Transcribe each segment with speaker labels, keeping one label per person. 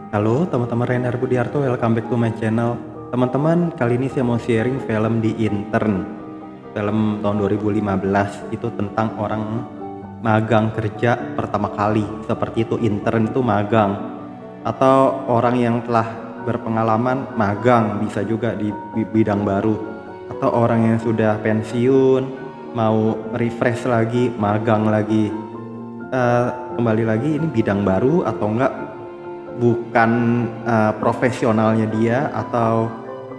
Speaker 1: Halo teman-teman, Reinhard Budiarto, welcome back to my channel. Teman-teman, kali ini saya mau sharing film di Intern. Film tahun 2015 itu tentang orang magang kerja pertama kali. Seperti itu, intern itu magang. Atau orang yang telah berpengalaman magang, bisa juga di bidang baru. Atau orang yang sudah pensiun, mau refresh lagi, magang lagi. Kembali lagi, ini bidang baru atau enggak, bukan profesionalnya dia, atau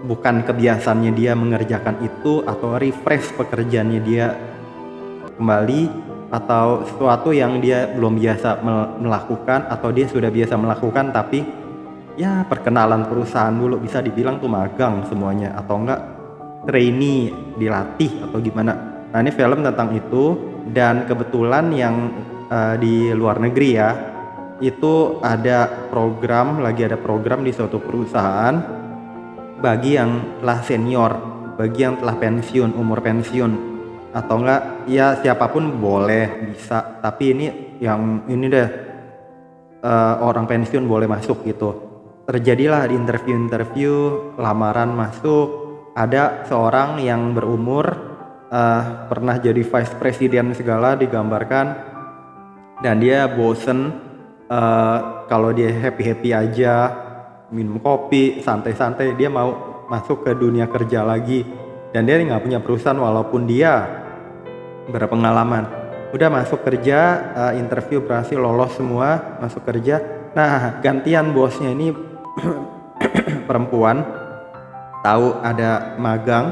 Speaker 1: bukan kebiasaannya dia mengerjakan itu, atau refresh pekerjaannya dia kembali, atau sesuatu yang dia belum biasa melakukan, atau dia sudah biasa melakukan tapi ya perkenalan perusahaan dulu, bisa dibilang tuh magang semuanya, atau enggak trainee, dilatih atau gimana. Nah, ini film tentang itu. Dan kebetulan yang di luar negeri ya, itu lagi ada program di suatu perusahaan bagi yang telah senior, bagi yang telah pensiun, umur pensiun, atau enggak ya siapapun boleh, bisa, tapi ini deh, orang pensiun boleh masuk gitu. Terjadilah di interview lamaran masuk, ada seorang yang berumur, pernah jadi vice president segala digambarkan, dan dia bosen. Kalau dia happy aja, minum kopi, santai-santai, dia mau masuk ke dunia kerja lagi. Dan dia nggak punya perusahaan walaupun dia berpengalaman. Udah masuk kerja, interview berhasil, lolos semua, masuk kerja. Nah, gantian bosnya ini perempuan, tahu ada magang,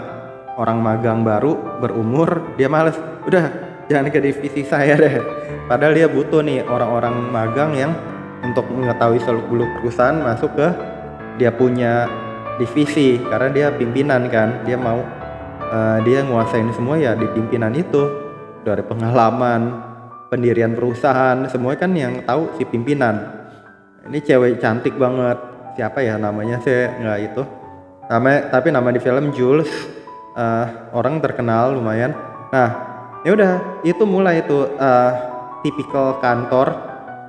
Speaker 1: orang magang baru berumur, dia males. Udah, jangan ke divisi saya deh. Padahal dia butuh nih orang-orang magang yang untuk mengetahui seluk-beluk perusahaan masuk ke dia punya divisi, karena dia pimpinan kan. Dia mau dia nguasain semua ya di pimpinan itu. Dari pengalaman pendirian perusahaan semuanya kan yang tahu si pimpinan. Ini cewek cantik banget, siapa ya namanya, saya nggak itu tapi nama di film Jules, orang terkenal lumayan. Nah, ya udah, itu mulai itu tipikal kantor,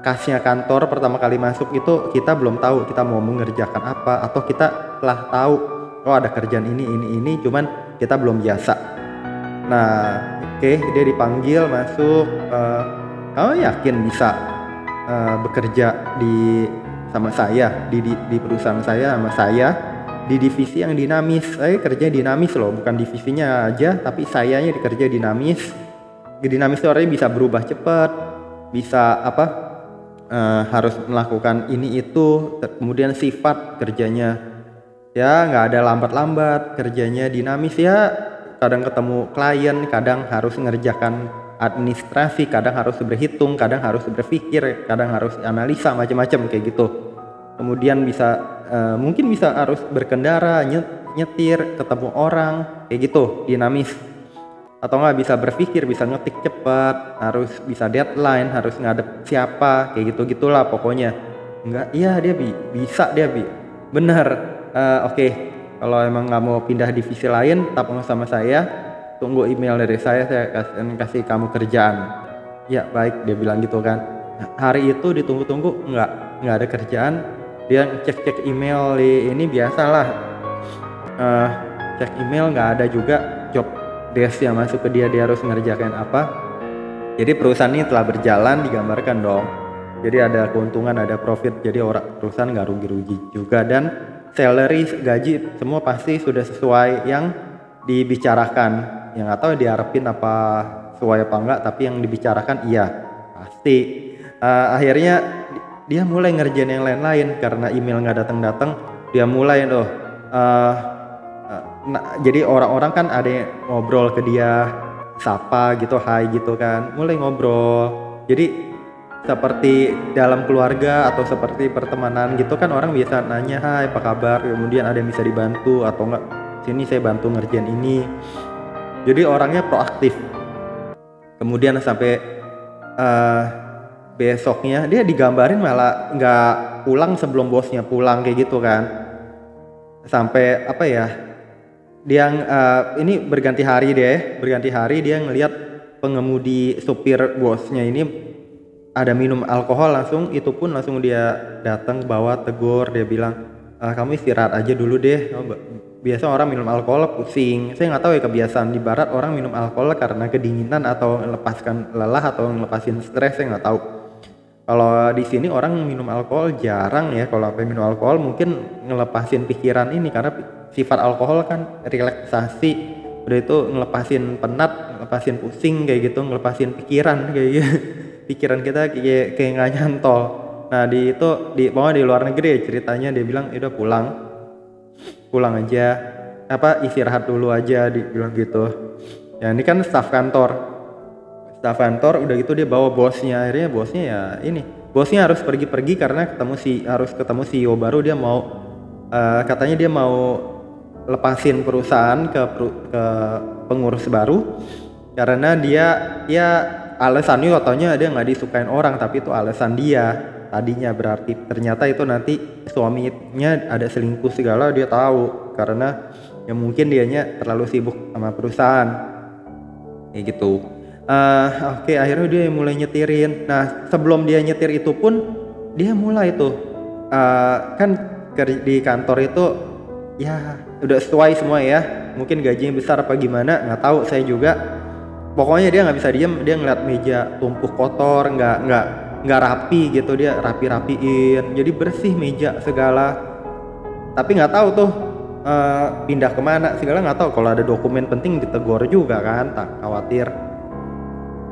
Speaker 1: kasnya kantor pertama kali masuk itu kita belum tahu kita mau mengerjakan apa, atau kita telah tahu oh ada kerjaan ini, cuman kita belum biasa. Nah, oke, dia dipanggil masuk, kamu yakin bisa bekerja sama saya di perusahaan saya, sama saya di divisi yang dinamis. Saya kerja dinamis loh, bukan divisinya aja tapi sayanya dikerja dinamis. Dinamis itu artinya bisa berubah cepat, bisa harus melakukan ini itu, kemudian sifat kerjanya ya nggak ada lambat-lambat, kerjanya dinamis ya. Kadang ketemu klien, kadang harus mengerjakan administrasi, kadang harus berhitung, kadang harus berpikir, kadang harus analisa, macam-macam kayak gitu. Kemudian mungkin bisa harus berkendara, nyetir, ketemu orang, kayak gitu, dinamis. Atau nggak bisa berpikir, bisa ngetik cepat, harus bisa deadline, harus ngadep siapa, kayak gitu-gitulah pokoknya. Enggak, iya dia bisa, bener. Oke, kalau emang nggak mau pindah divisi lain, tetap sama saya, tunggu email dari saya kasih kamu kerjaan. Ya baik, dia bilang gitu kan. Hari itu ditunggu-tunggu, nggak ada kerjaan. Dia cek email ini biasalah, cek email nggak ada juga job desk yang masuk ke dia harus ngerjakan apa. Jadi perusahaan ini telah berjalan, digambarkan dong. Jadi ada keuntungan, ada profit, jadi perusahaan nggak rugi-rugi juga, dan salary, gaji semua pasti sudah sesuai yang dibicarakan. Yang nggak tahu diharapin apa sesuai apa enggak, tapi yang dibicarakan iya pasti. Akhirnya dia mulai ngerjain yang lain-lain karena email nggak datang. Dia mulai loh. Jadi orang-orang kan ada yang ngobrol ke dia, sapa gitu, hai gitu kan, mulai ngobrol. Jadi seperti dalam keluarga atau seperti pertemanan gitu kan, orang biasa nanya hai apa kabar, kemudian ada yang bisa dibantu atau enggak, sini saya bantu ngerjain ini. Jadi orangnya proaktif. Kemudian sampai besoknya dia digambarin malah nggak pulang sebelum bosnya pulang kayak gitu kan. Sampai dia ini berganti hari dia ngelihat pengemudi supir bosnya ini ada minum alkohol, langsung itu pun langsung dia datang bawa tegur, dia bilang, kamu istirahat aja dulu deh. Biasa orang minum alkohol pusing, saya nggak tahu ya kebiasaan di barat orang minum alkohol karena kedinginan atau melepaskan lelah atau ngelepasin stres, saya nggak tahu. Kalau di sini orang minum alkohol jarang ya, kalau sampai minum alkohol mungkin ngelepasin pikiran ini, karena sifat alkohol kan relaksasi, udah itu ngelepasin penat, ngelepasin pusing kayak gitu, ngelepasin pikiran kayak gitu. Pikiran kita kayak nggak nyantol. Nah pokoknya di luar negeri ya ceritanya, dia bilang udah pulang aja, istirahat dulu aja, dibilang gitu. Ya ini kan staf kantor udah gitu dia bawa bosnya, akhirnya bosnya harus pergi karena harus ketemu CEO baru. Dia mau katanya dia mau lepasin perusahaan ke pengurus baru karena dia alasannya katanya dia nggak disukain orang, tapi itu alasan dia tadinya. Berarti ternyata itu nanti suaminya ada selingkuh segala, dia tahu karena ya mungkin dianya terlalu sibuk sama perusahaan kayak gitu. Oke, akhirnya dia mulai nyetirin. Nah sebelum dia nyetir itu pun dia mulai tuh kan di kantor itu ya udah sesuai semua ya, mungkin gajinya besar apa gimana nggak tahu saya juga. Pokoknya dia nggak bisa diem, dia ngeliat meja tumpuk kotor, nggak rapi gitu, dia rapiin jadi bersih meja segala, tapi nggak tahu tuh pindah kemana segala, nggak tahu. Kalau ada dokumen penting ditegur juga kan, tak khawatir.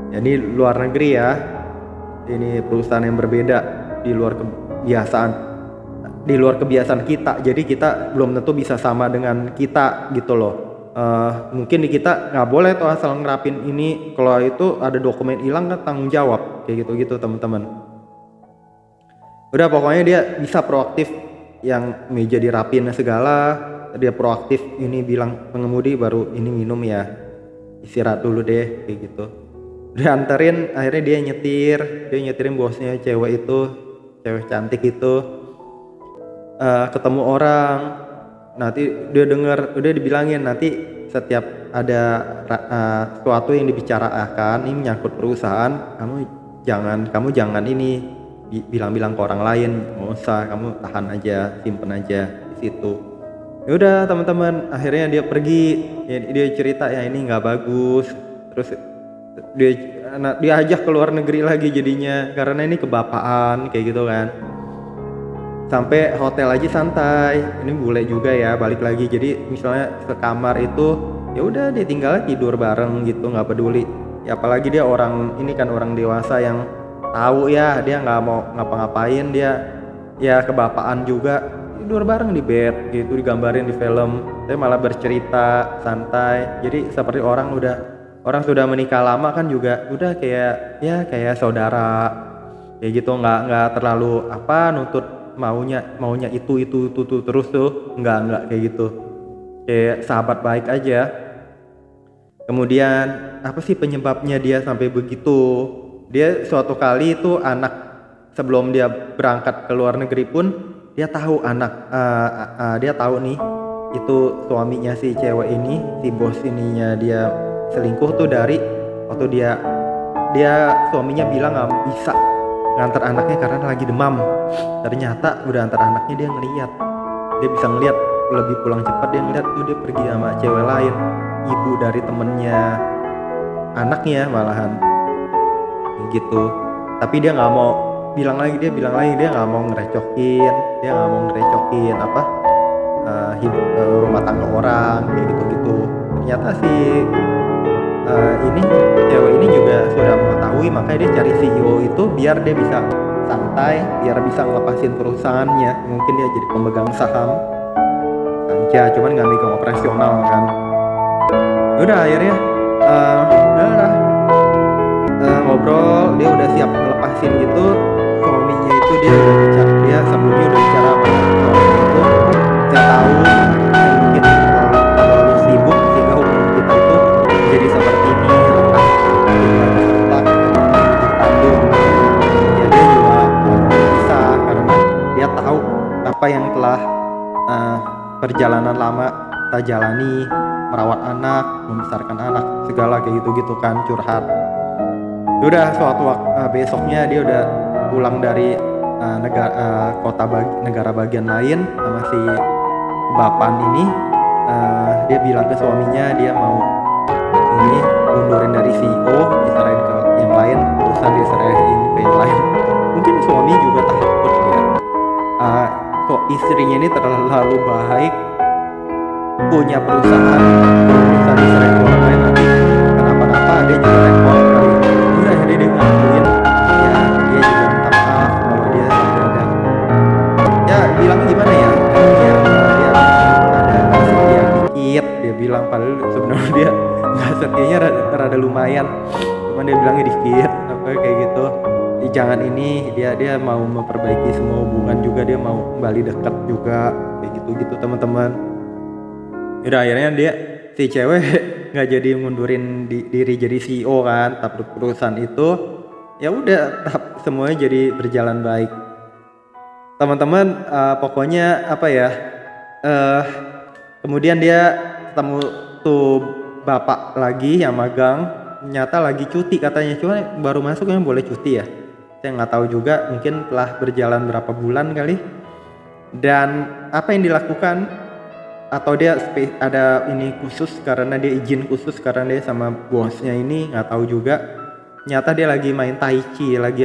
Speaker 1: Ini luar negeri ya, ini perusahaan yang berbeda, di luar kebiasaan kita, jadi kita belum tentu bisa sama dengan kita gitu loh. Mungkin di kita nggak boleh tuh asal ngerapin ini, kalau itu ada dokumen hilang kan tanggung jawab kayak gitu teman-teman. Udah pokoknya dia bisa proaktif, yang meja dirapin segala dia proaktif, ini bilang pengemudi baru ini minum ya, istirahat dulu deh kayak gitu. Dia anterin, akhirnya dia nyetirin bosnya cewek cantik itu ketemu orang. Nanti dia dengar, udah dibilangin nanti setiap ada sesuatu yang dibicarakan ini menyangkut perusahaan, kamu jangan ini bilang ke orang lain, nggak usah, kamu tahan aja, simpen aja di situ. Ya udah teman-teman, akhirnya dia pergi, dia cerita ya ini nggak bagus, terus dia ajak ke luar negeri lagi jadinya karena ini kebapaan kayak gitu kan. Sampai hotel aja santai, ini bule juga ya, balik lagi. Jadi misalnya sekamar itu ya udah dia tinggal tidur bareng gitu, nggak peduli ya, apalagi dia orang ini kan orang dewasa yang tahu ya, dia nggak mau ngapa-ngapain, dia ya kebapaan juga, tidur bareng di bed gitu, digambarin di film. Saya malah bercerita santai, jadi seperti orang sudah menikah lama kan, juga udah kayak saudara kayak gitu, nggak terlalu nuntut maunya itu terus tuh, nggak kayak gitu, kayak sahabat baik aja. Kemudian apa sih penyebabnya dia sampai begitu? Dia suatu kali itu sebelum dia berangkat ke luar negeri pun dia tahu dia tahu nih itu suaminya si cewek ini, si bos ininya dia selingkuh tuh dari waktu dia suaminya bilang nggak bisa ngantar anaknya karena lagi demam. Ternyata udah antar anaknya, dia bisa ngeliat lebih pulang cepat, dia ngeliat tuh dia pergi sama cewek lain, ibu dari temennya anaknya malahan gitu. Tapi dia nggak mau bilang lagi, dia nggak mau ngerecokin hidup rumah tangga orang kayak gitu. Ternyata ini cewek ini juga sudah mengetahui, makanya dia cari CEO itu biar dia bisa santai, biar bisa ngelepasin perusahaannya. Mungkin dia jadi pemegang saham saja, cuman nggak megang operasional kan. Udah akhirnya ngobrol, dia udah siap ngelepasin gitu. Suaminya itu dia sebelumnya udah bicara apa itu, saya tahu mungkin terlalu sibuk sehingga hubungan kita itu jadi seperti ini, ya dia juga bisa karena dia tahu apa yang telah perjalanan lama kita jalani, merawat anak, membesarkan anak segala kayak gitu kan, curhat. Udah suatu besoknya dia udah pulang dari negara bagian lain sama si Bapan ini. Dia bilang ke suaminya dia mau ini mundurin dari CEO, diserahin ke yang lain, perusahaan diserahin ke yang lain. Mungkin suami juga takut ya. So istrinya ini terlalu baik, punya perusahaan diserahin ke orang lain, nanti kenapa-napa dia juga repot kali. Udah akhirnya dia ngakuin ya, dia juga minta maaf kalau dia sampai ada, ya bilangnya gimana ya, dia ada nggak setia dikit, dia bilang padahal sebenarnya dia nggak setianya rada lumayan, cuman dia bilangnya dikit apa kayak gitu. Jangan ini, dia mau memperbaiki semua hubungan juga, dia mau kembali dekat juga kayak gitu teman-teman. Udah akhirnya dia si cewek nggak jadi mundurin diri jadi CEO kan, tapi perusahaan itu ya udah semuanya jadi berjalan baik teman-teman. Pokoknya apa ya, kemudian dia ketemu tuh bapak lagi yang magang, ternyata lagi cuti katanya, cuma baru masuk yang boleh cuti ya, saya nggak tahu juga, mungkin telah berjalan berapa bulan kali. Dan apa yang dilakukan, atau dia ada ini khusus karena dia izin khusus karena dia sama bosnya ini, nggak tahu juga. Nyata dia lagi main tai chi, lagi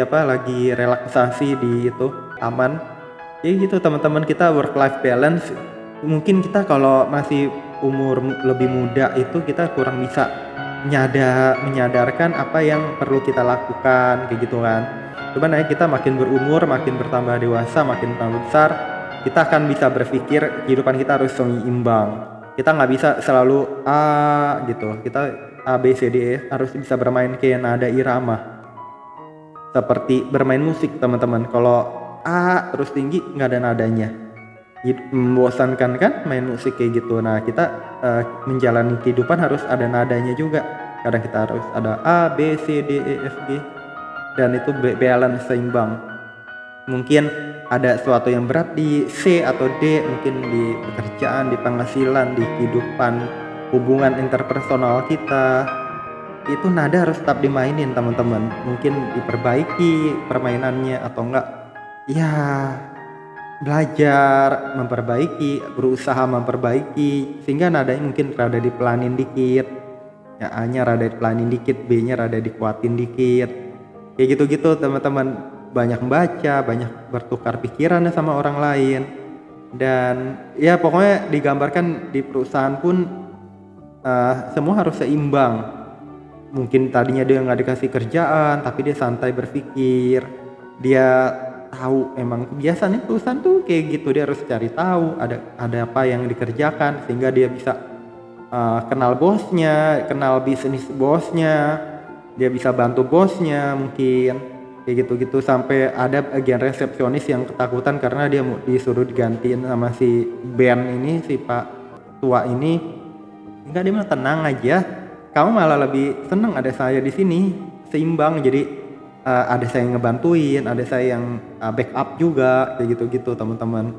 Speaker 1: relaksasi di itu taman. Jadi gitu teman-teman, kita work life balance. Mungkin kita kalau masih umur lebih muda itu kita kurang bisa menyadarkan apa yang perlu kita lakukan kayak gitu kan. Cuman kita makin berumur, makin bertambah dewasa, makin bertambah besar, kita akan bisa berpikir kehidupan kita harus seimbang. Kita nggak bisa selalu gitu, kita A B C D E, harus bisa bermain kayak nada irama, seperti bermain musik teman-teman. Kalau A terus tinggi nggak ada nadanya, membosankan kan main musik kayak gitu. Nah kita menjalani kehidupan harus ada nadanya juga. Kadang kita harus ada A B C D E F G, dan itu balance, seimbang. Mungkin ada sesuatu yang berat di C atau D, mungkin di pekerjaan, di penghasilan, di kehidupan, hubungan interpersonal kita, itu nada harus tetap dimainin teman-teman. Mungkin diperbaiki permainannya, atau enggak ya belajar memperbaiki, berusaha memperbaiki, sehingga nadanya mungkin rada dipelanin dikit, ya A nya rada dipelanin dikit, B nya rada dikuatin dikit, kayak gitu-gitu teman-teman. Banyak membaca, banyak bertukar pikiran sama orang lain, dan ya pokoknya digambarkan di perusahaan pun semua harus seimbang. Mungkin tadinya dia nggak dikasih kerjaan, tapi dia santai berpikir, dia tahu emang kebiasaan perusahaan tuh kayak gitu, dia harus cari tahu ada apa yang dikerjakan, sehingga dia bisa kenal bosnya, kenal bisnis bosnya, dia bisa bantu bosnya mungkin kayak gitu-gitu. Sampai ada bagian resepsionis yang ketakutan karena dia mau disuruh digantiin sama si Ben ini, si Pak tua ini. Enggak, dia mah tenang aja, kamu malah lebih seneng ada saya di sini, seimbang. Jadi ada saya yang ngebantuin, ada saya yang backup juga kayak gitu-gitu teman-teman.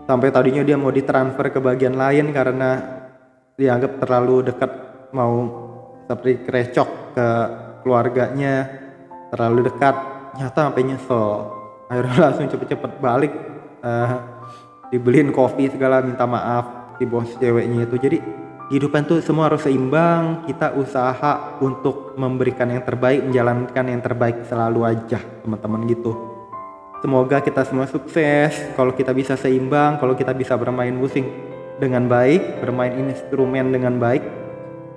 Speaker 1: Sampai tadinya dia mau ditransfer ke bagian lain karena dianggap terlalu dekat, mau seperti kerecok ke keluarganya, terlalu dekat. Nyata sampai nyesel, akhirnya langsung cepet-cepet balik, dibeliin kopi segala, minta maaf si bos ceweknya itu. Jadi kehidupan tuh semua harus seimbang, kita usaha untuk memberikan yang terbaik, menjalankan yang terbaik selalu aja teman-teman gitu. Semoga kita semua sukses kalau kita bisa seimbang, kalau kita bisa bermain musik dengan baik, bermain instrumen dengan baik.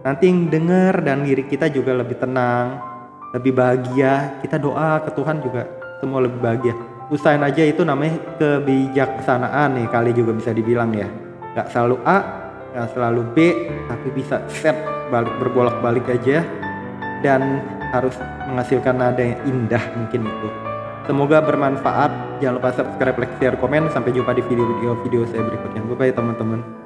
Speaker 1: Nanti yang dengar dan diri kita juga lebih tenang, lebih bahagia. Kita doa ke Tuhan juga semua lebih bahagia. Usahain aja, itu namanya kebijaksanaan nih kali juga bisa dibilang ya. Gak selalu A, gak selalu B, tapi bisa set berbolak-balik aja, dan harus menghasilkan nada yang indah mungkin itu. Semoga bermanfaat. Jangan lupa subscribe, like, share, komen. Sampai jumpa di video-video saya berikutnya. Bye bye teman-teman.